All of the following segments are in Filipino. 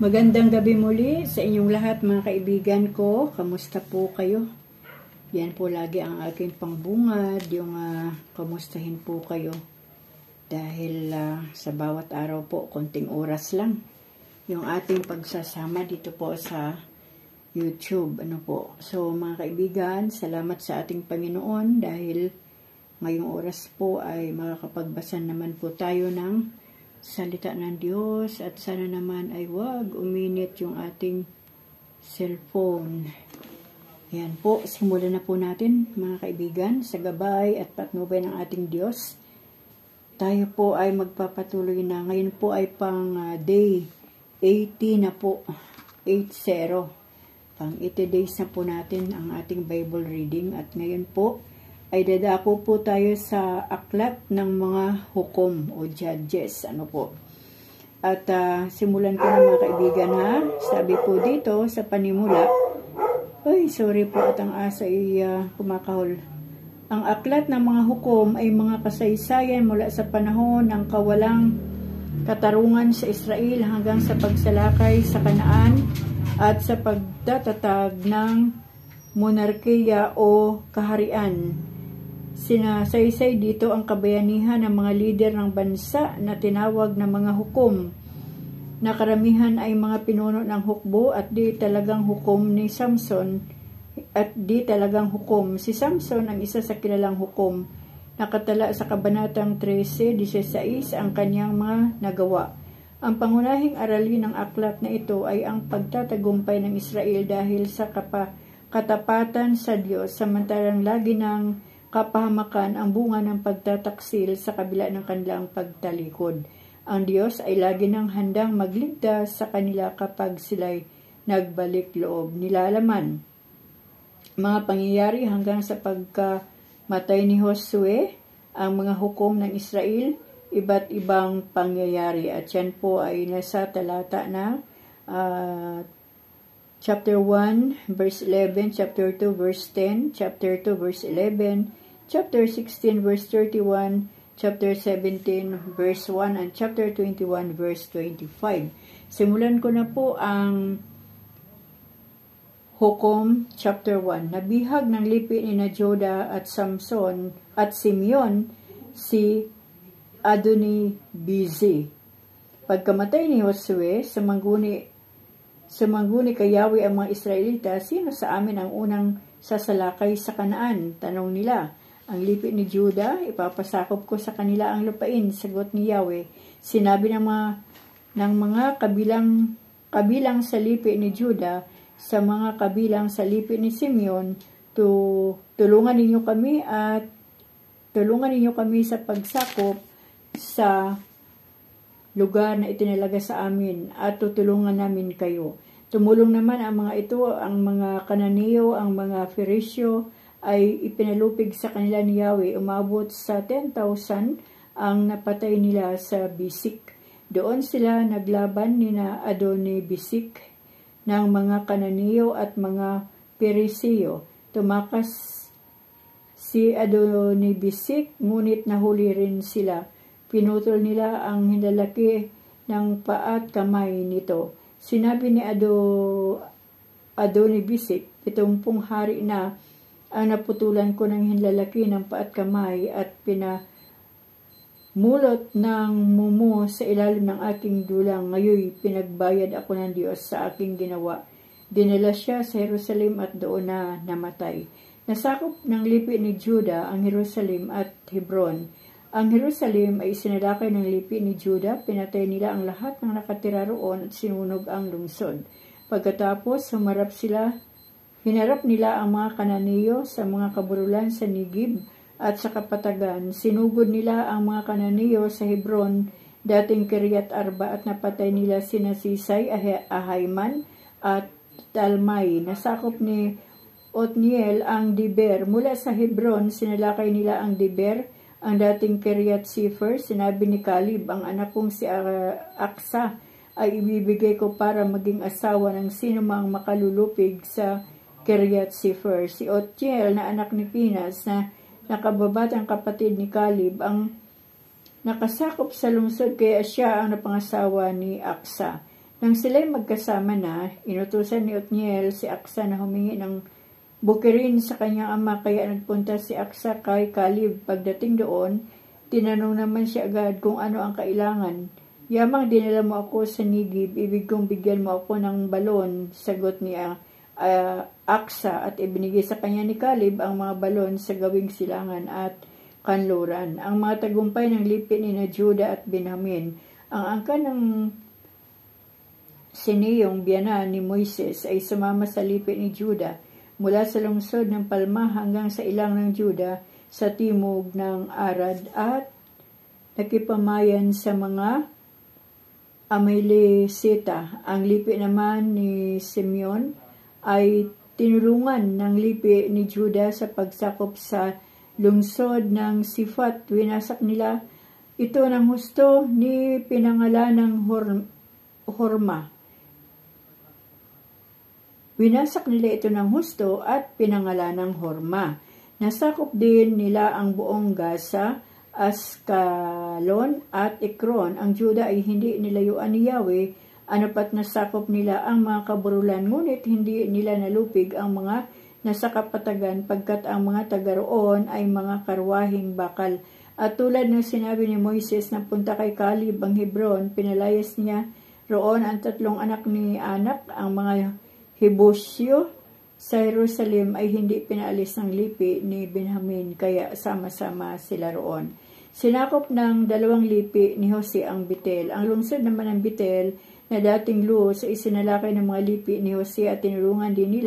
Magandang gabi muli sa inyong lahat mga kaibigan ko. Kamusta po kayo? Yan po lagi ang aking pangbungad, yung kamustahin po kayo. Dahil sa bawat araw po, konting oras lang. Yung ating pagsasama dito po sa YouTube. So mga kaibigan, salamat sa ating Panginoon dahil ngayong oras po ay makakapagbasa naman po tayo ng salita ng Diyos at sana naman ay wag uminit yung ating cellphone. Ayan po, simulan na po natin mga kaibigan sa gabay at patnubay ng ating Diyos. Tayo po ay magpapatuloy na. Ngayon po ay pang day 80 na po, 80. Pang 80 days na po natin ang ating Bible reading at ngayon po ay dadako po tayo sa aklat ng mga hukom o judges. At simulan ko na mga kaibigan ha. Sabi po dito sa panimula, ay sorry po at ang asa ay kumakahol. Ang aklat ng mga hukom ay mga kasaysayan mula sa panahon ng kawalang katarungan sa Israel hanggang sa pagsalakay sa Kanaan at sa pagtatatag ng monarkiya o kaharian. Sinasaysay dito ang kabayanihan ng mga lider ng bansa na tinawag na mga hukom, na karamihan ay mga pinuno ng hukbo at di talagang hukom ni Samson at di talagang hukom. Si Samson ang isa sa kilalang hukom. Nakatala sa kabanatang 13:16 ang kanyang mga nagawa. Ang pangunahing aralin ng aklat na ito ay ang pagtatagumpay ng Israel dahil sa katapatan sa Diyos, samantalang lagi ng kapahamakan ang bunga ng pagtataksil sa kabila ng kanilang pagtalikod. Ang Diyos ay lagi nang handang magligtas sa kanila kapag sila'y nagbalik loob. Nilalaman mga pangyayari hanggang sa pagkamatay ni Josue, ang mga hukom ng Israel, iba't ibang pangyayari. At yan po ay nasa talata na chapter 1 verse 11, chapter 2 verse 10, chapter 2 verse 11, chapter 16 verse 31, chapter 17 verse 1, and chapter 21 verse 25. Simulan ko na po ang Hukom chapter 1. Nabihag ng lipi ni Juda at Samson at Simeon si Adoni-Bizi. Pagkamatay ni Josue, sumangguni kay Yahweh ang mga Israelita, sino sa amin ang unang sasalakay sa Kanaan? Tanong nila. Ang lipi ni Juda, ipapasakop ko sa kanila ang lupain, sagot ni Yahweh. Sinabi ng mga kabilang sa lipi ni Juda sa mga kabilang sa lipi ni Simeon, tulungan ninyo kami sa pagsakop sa lugar na itinalaga sa amin at tutulungan namin kayo. Tumulong naman ang mga ito, ang mga Kananeo, ang mga Ferisyo ay ipinalupig sa kanila ni Yahweh. Umabot sa 10,000 ang napatay nila sa Bisik. Doon sila naglaban ni na Adoni-Bisik ng mga Kananeo at mga Perisiyo. Tumakas si Adoni-Bisik, ngunit nahuli rin sila. Pinutol nila ang hinlalaki ng paa at kamay nito. Sinabi ni Adoni-Bisik, 70 hari na ang naputulan ko ng hinlalaki ng paa at kamay at pinamulot ng mumo sa ilalim ng aking dulang. Ngayon, pinagbayad ako ng Diyos sa aking ginawa. Dinala siya sa Jerusalem at doon na namatay. Nasakop ng lipi ni Juda ang Jerusalem at Hebron. Ang Jerusalem ay isinalakay ng lipi ni Juda, pinatay nila ang lahat ng nakatira roon at sinunog ang lungsod. Pagkatapos, hinarap nila ang mga Kananeo sa mga kaburulan sa Nigib at sa kapatagan. Sinugod nila ang mga Kananeo sa Hebron, dating Kiryat Arba, at napatay nila sina Sisay, Ahayman at Talmay. Nasakop ni Otniel ang Diber. Mula sa Hebron, sinalakay nila ang Diber, ang dating Kiryat Sefer. Sinabi ni Kalib, ang anak kong si Aksa ay ibibigay ko para maging asawa ng sino mang makalulupig sa Kiryat Sefer. Si Otniel na anak ni Pinas na nakababatang kapatid ni Kalib ang nakasakop sa lungsod, kaya siya ang napangasawa ni Aksa. Nang sila'y magkasama na, inutusan ni Othniel si Aksa na humingi ng bukirin sa kanyang ama, kaya nagpunta si Aksa kay Caleb. Pagdating doon, tinanong naman siya agad kung ano ang kailangan. Yamang dinala mo ako sa Nigib, ibig kong bigyan mo ako ng balon, sagot ni Aksa, at ibinigay sa kanya ni Caleb ang mga balon sa gawing silangan at kanluran. Ang mga tagumpay ng lipi ni na Juda at Benjamin. Ang angkan ng Sineyong biyanan ni Moises ay sumama sa lipi ni Juda mula sa lungsod ng Palma hanggang sa ilang ng Juda sa timog ng Arad at nakipamayan sa mga Amalesita. Ang lipi naman ni Simeon ay tinulungan ng lipi ni Juda sa pagsakop sa lungsod ng Sifat. Winasak nila ito ng husto ni pinangalan ng Horma. Winasak nila ito ng husto at pinangalan ng Horma. Nasakop din nila ang buong Gaza, Askalon at Ekron. Ang Juda ay hindi nilayuan ni Yahweh, anopat nasakop nila ang mga kaburulan, ngunit hindi nila nalupig ang mga nasa kapatagan, pagkat ang mga taga roon ay mga karwahing bakal. At tulad ng sinabi ni Moises na punta kay Caleb ang Hebron, pinalayas niya roon ang 3 anak ni Anak. Ang mga Hebusyo sa Jerusalem ay hindi pinaalis ng lipi ni Benjamin, kaya sama-sama sila roon. Sinakop ng 2 lipi ni Jose ang Betel. Ang lungsod naman ng Betel na dating Luz ay isinalakay ng mga lipi ni Jose at tinulungan din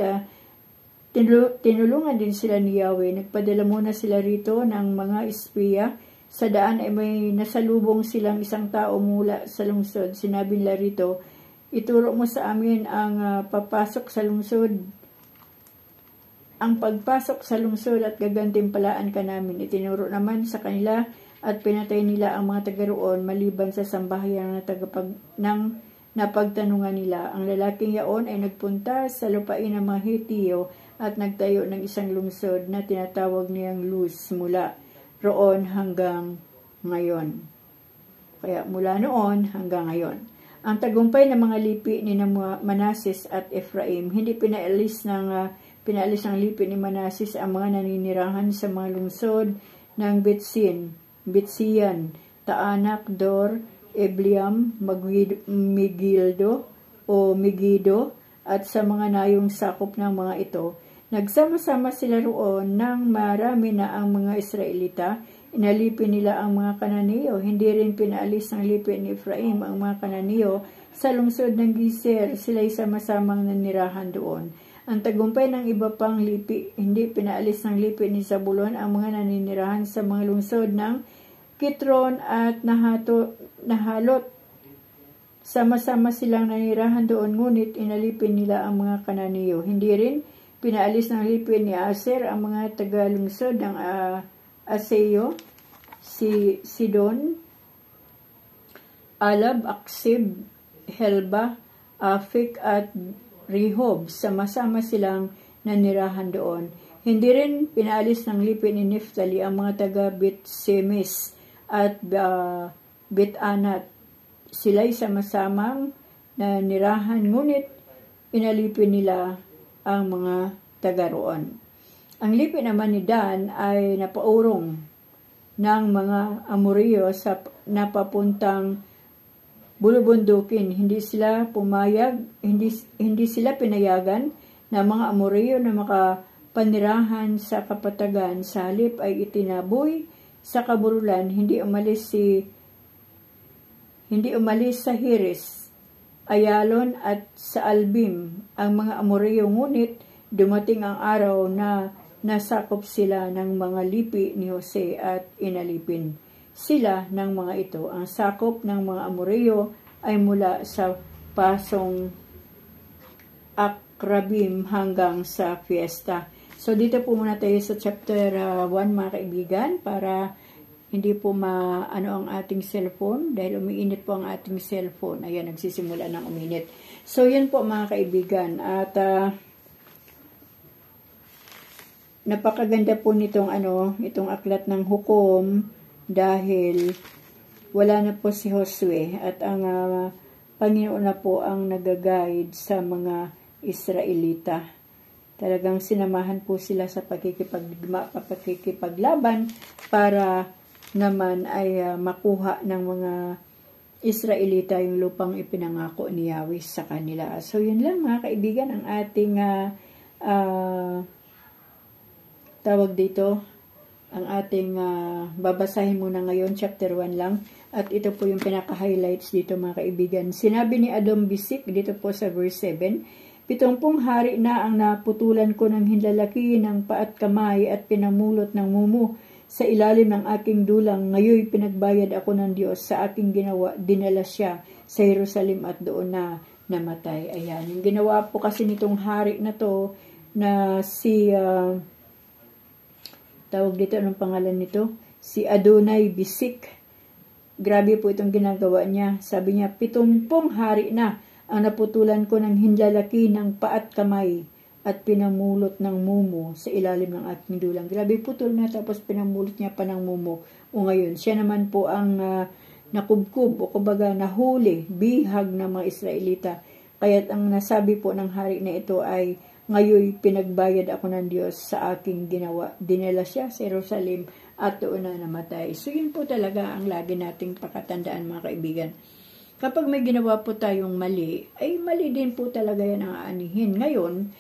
sila ni Yahweh. Nagpadala muna sila rito ng mga espiya. Sa daan ay may nasalubong silang isang tao mula sa lungsod. Sinabi nila rito, ituro mo sa amin ang pagpasok sa lungsod at gagantimpalaan ka namin. Itinuro naman sa kanila at pinatay nila ang mga taga roon maliban sa sambahayan ng napagtanungan nila. Ang lalaking yaon ay nagpunta sa lupain ng mga Hetiyo at nagtayo ng isang lungsod na tinatawag niyang Luz mula roon hanggang ngayon. Kaya mula noon hanggang ngayon. Ang tagumpay ng mga lipi ni Manases at Ephraim, hindi pinaalis ng lipi ni Manases ang mga naninirahan sa mga lungsod ng Betsian, Taanak, Dor, Ebleam, Megiddo, at sa mga nayong sakop ng mga ito. Nagsama-sama sila roon nang marami na ang mga Israelita. Inalipi nila ang mga Kananeo. Hindi rin pinaalis ng lipi ni Ephraim ang mga Kananeo sa lungsod ng Geser. Sila'y sama-samang nanirahan doon. Ang tagumpay ng iba pang lipi, hindi pinaalis ng lipi ni Zabulon ang mga naninirahan sa mga lungsod ng Kitron at Nahalot. Sama-sama silang nanirahan doon, ngunit inalipin nila ang mga Kananeo. Hindi rin pinaalis ng lipi ni Aser ang mga taga-lungsod ng Aseo, Sidon, Alab, Aksib, Helba, Afik at Rehob. Sama-sama silang nanirahan doon. Hindi rin pinaalis ng lipi ni Neftali ang mga taga Bet-Semes at Bet-Anat. Sila'y sama-samang nanirahan, ngunit inalipin nila ang mga taga roon. Ang lipi naman ni Dan ay napaurong ng mga Amoreo sa napapuntang bulubundukin. Hindi sila pinayagan ng mga Amoreo na makapanirahan sa kapatagan. Sa halip ay itinaboy sa kaburulan. Hindi umalis sa Hiris, Ayalon at sa Albim ang mga Amoreo, ngunit dumating ang araw na nasakop sila ng mga lipi ni Jose at inalipin sila ng mga ito. Ang sakop ng mga Amoreo ay mula sa pasong Akrabim hanggang sa Fiesta. So dito po muna tayo sa chapter 1 mga kaibigan, para hindi po maano ang ating cellphone dahil umiinit po ang ating cellphone. Ayan, nagsisimula ng uminit. So yun po mga kaibigan, at napakaganda po nitong itong aklat ng hukom, dahil wala na po si Josue at ang Panginoon na po ang nag-guide sa mga Israelita. Talagang sinamahan po sila sa pakikipaglaban para naman ay makuha ng mga Israelita yung lupang ipinangako ni Yahweh sa kanila. So yun lang mga kaibigan ang ating tawag dito, ang ating babasahin muna ngayon, chapter 1 lang. At ito po yung pinaka-highlights dito mga kaibigan. Sinabi ni Adom Bisik dito po sa verse 7, 70 hari na ang naputulan ko ng hinlalaki ng paat kamay at pinamulot ng mumu sa ilalim ng aking dulang. Ngayon pinagbayad ako ng Diyos sa aking ginawa. Dinala siya sa Jerusalem at doon na namatay. Ayan, yung ginawa po kasi nitong hari na to na si tawag dito, anong pangalan nito? Si Adonai Bisik. Grabe po itong ginagawa niya. Sabi niya, 70 hari na ang naputulan ko ng hinlalaki ng paat kamay at pinamulot ng mumo sa ilalim ng aking dulang. Grabe, putol na tapos pinamulot niya pa ng mumo. O ngayon, siya naman po ang nakubkub o kumbaga nahuli, bihag ng mga Israelita. Kaya't ang nasabi po ng hari na ito ay, ngayon pinagbayad ako ng Diyos sa aking ginawa. Dinala siya sa Jerusalem at doon na namatay. So yun po talaga ang lagi nating pakatandaan mga kaibigan. Kapag may ginawa po tayong mali, ay mali din po talaga yan ang aanihin. Ngayon,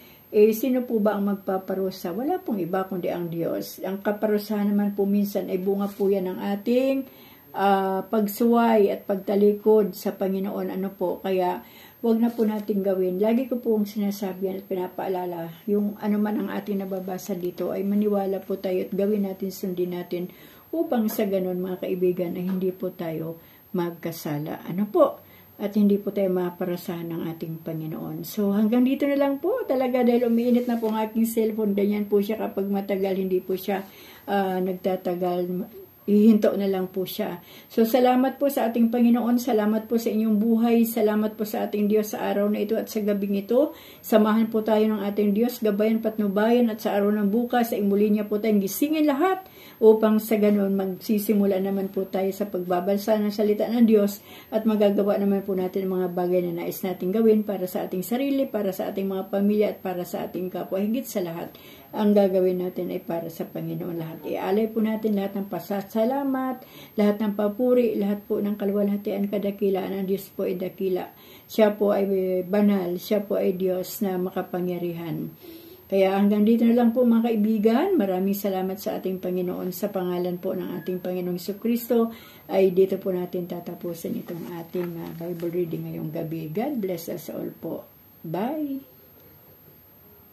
sino po ba ang magpaparusa? Wala pong iba kundi ang Diyos. Ang kaparusahan naman po minsan ay bunga po yan ng ating pagsuway at pagtalikod sa Panginoon. Ano po? Kaya wag na po natin gawin. Lagi ko pong sinasabi at pinapaalala, yung ano man ang ating nababasa dito ay maniwala po tayo at gawin natin, sundin natin upang sa ganun mga kaibigan ay hindi po tayo magkasala. Ano po? At hindi po tayo maparasahan ng ating Panginoon. So hanggang dito na lang po talaga dahil umiinit na po ang aking cellphone. Ganyan po siya kapag matagal, hindi po siya nagtatagal. Ihinto na lang po siya. So, salamat po sa ating Panginoon. Salamat po sa inyong buhay. Salamat po sa ating Diyos sa araw na ito at sa gabing ito. Samahan po tayo ng ating Diyos, gabayan, patnubayan at sa araw ng bukas, ay muli niya po tayong gisingin lahat upang sa ganun magsisimula naman po tayo sa pagbabalsa ng salita ng Diyos at magagawa naman po natin ang mga bagay na nais natin gawin para sa ating sarili, para sa ating mga pamilya at para sa ating kapwa. Higit sa lahat, ang gagawin natin ay para sa Panginoon lahat. Ialay po natin lahat ng pasasalamat, lahat ng papuri, lahat po ng kaluwalhatian, kadakilaan. Ang Diyos po ay dakila. Siya po ay banal. Siya po ay Diyos na makapangyarihan. Kaya hanggang dito na lang po mga kaibigan. Maraming salamat sa ating Panginoon. Sa pangalan po ng ating Panginoong Jesucristo ay dito po natin tatapusin itong ating Bible reading ngayong gabi. God bless us all po. Bye!